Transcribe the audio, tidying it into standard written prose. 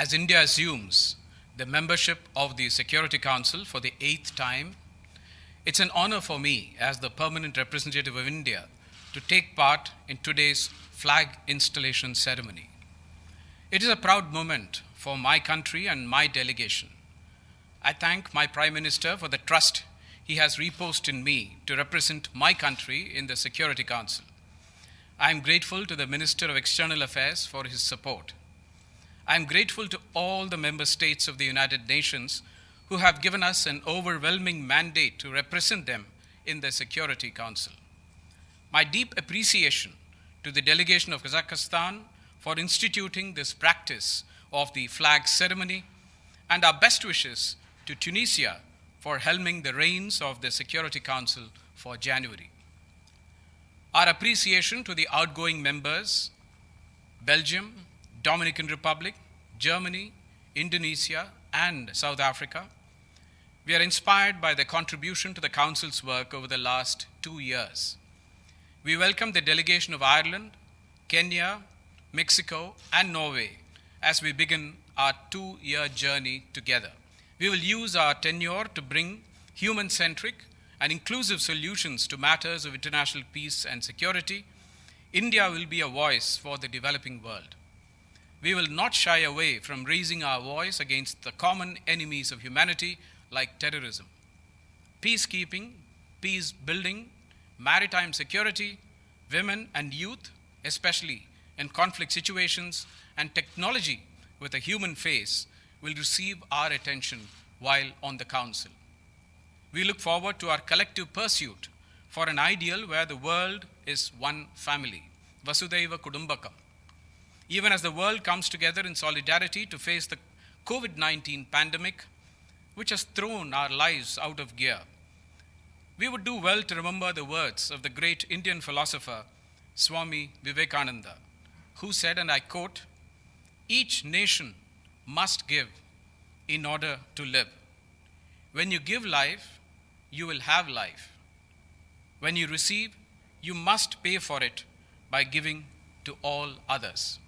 As India assumes the membership of the Security Council for the 8th time, it's an honor for me as the permanent representative of India to take part in today's flag installation ceremony. It is a proud moment for my country and my delegation. I thank my Prime Minister for the trust he has reposed in me to represent my country in the Security Council. I am grateful to the Minister of External Affairs for his support. I am grateful to all the member states of the United Nations who have given us an overwhelming mandate to represent them in the Security Council. My deep appreciation to the delegation of Kazakhstan for instituting this practice of the flag ceremony, and our best wishes to Tunisia for helming the reins of the Security Council for January. Our appreciation to the outgoing members, Belgium, Dominican Republic, Germany, Indonesia, and South Africa. We are inspired by their contribution to the Council's work over the last 2 years. We welcome the delegation of Ireland, Kenya, Mexico, and Norway as we begin our 2-year journey together. We will use our tenure to bring human-centric and inclusive solutions to matters of international peace and security. India will be a voice for the developing world. We will not shy away from raising our voice against the common enemies of humanity like terrorism, peacekeeping, peace building, maritime security, women and youth, especially in conflict situations, and technology with a human face will receive our attention while on the Council. We look forward to our collective pursuit for an ideal where the world is one family, Vasudhaiva Kudumbakam. Even as the world comes together in solidarity to face the COVID-19 pandemic, which has thrown our lives out of gear, we would do well to remember the words of the great Indian philosopher, Swami Vivekananda, who said, and I quote, "Each nation must give in order to live. When you give life, you will have life. When you receive, you must pay for it by giving to all others."